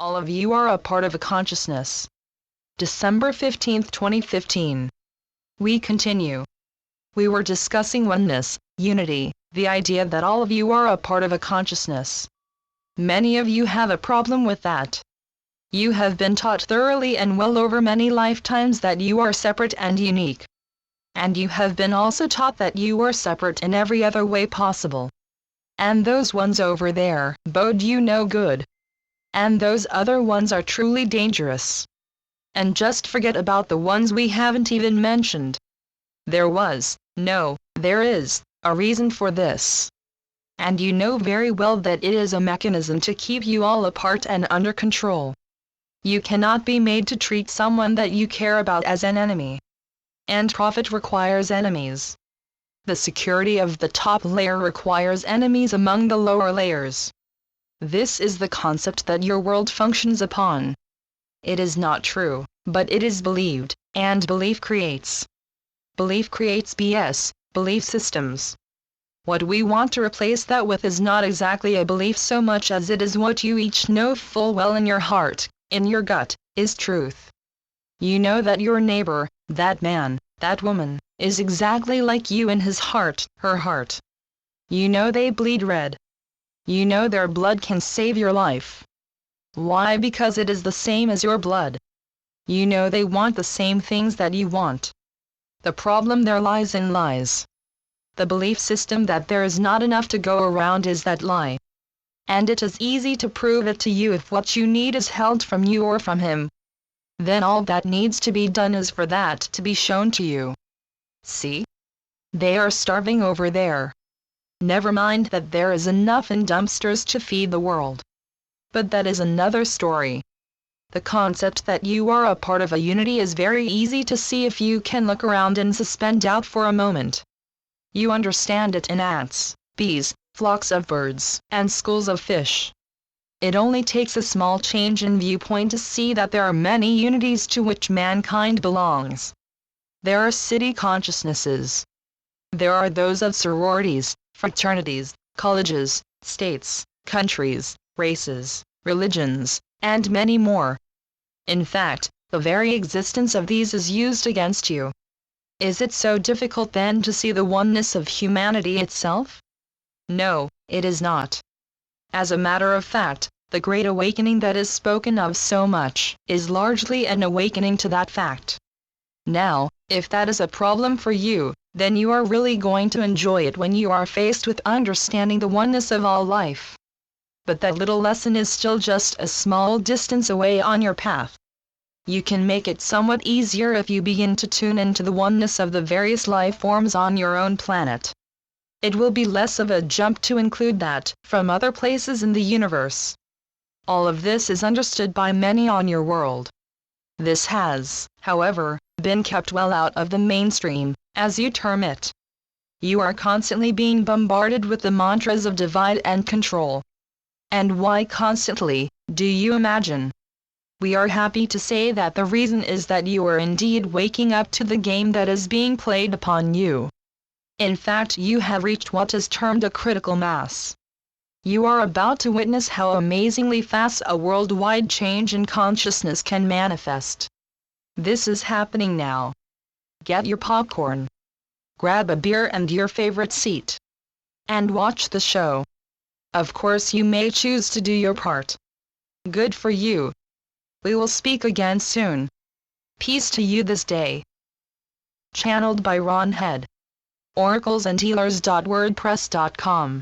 All of you are a part of a consciousness. December 15, 2015. We continue. We were discussing oneness, unity, the idea that all of you are a part of a consciousness. Many of you have a problem with that. You have been taught thoroughly and well over many lifetimes that you are separate and unique. And you have been also taught that you are separate in every other way possible. And those ones over there bode you no good. And those other ones are truly dangerous. And just forget about the ones we haven't even mentioned. There is, a reason for this. And you know very well that it is a mechanism to keep you all apart and under control. You cannot be made to treat someone that you care about as an enemy. And profit requires enemies. The security of the top layer requires enemies among the lower layers. This is the concept that your world functions upon. It is not true, but it is believed, and belief creates. Belief creates BS, belief systems. What we want to replace that with is not exactly a belief so much as it is what you each know full well in your heart, in your gut, is truth. You know that your neighbor, that man, that woman, is exactly like you in his heart, her heart. You know they bleed red. You know their blood can save your life. Why? Because it is the same as your blood. You know they want the same things that you want. The problem there lies in lies. The belief system that there is not enough to go around is that lie. And it is easy to prove it to you if what you need is held from you or from him. Then all that needs to be done is for that to be shown to you. See? They are starving over there. Never mind that there is enough in dumpsters to feed the world. But that is another story. The concept that you are a part of a unity is very easy to see if you can look around and suspend doubt for a moment. You understand it in ants, bees, flocks of birds, and schools of fish. It only takes a small change in viewpoint to see that there are many unities to which mankind belongs. There are city consciousnesses. There are those of sororities, fraternities, colleges, states, countries, races, religions, and many more. In fact, the very existence of these is used against you. Is it so difficult then to see the oneness of humanity itself? No, it is not. As a matter of fact, the Great Awakening that is spoken of so much is largely an awakening to that fact. Now, if that is a problem for you, then you are really going to enjoy it when you are faced with understanding the oneness of all life. But that little lesson is still just a small distance away on your path. You can make it somewhat easier if you begin to tune into the oneness of the various life forms on your own planet. It will be less of a jump to include that from other places in the universe. All of this is understood by many on your world. This has, however, been kept well out of the mainstream, as you term it. You are constantly being bombarded with the mantras of divide and control. And why constantly, do you imagine? We are happy to say that the reason is that you are indeed waking up to the game that is being played upon you. In fact, you have reached what is termed a critical mass. You are about to witness how amazingly fast a worldwide change in consciousness can manifest. This is happening now. Get your popcorn. Grab a beer and your favorite seat. And watch the show. Of course, you may choose to do your part. Good for you. We will speak again soon. Peace to you this day. Channeled by Ron Head. oraclesandhealers.wordpress.com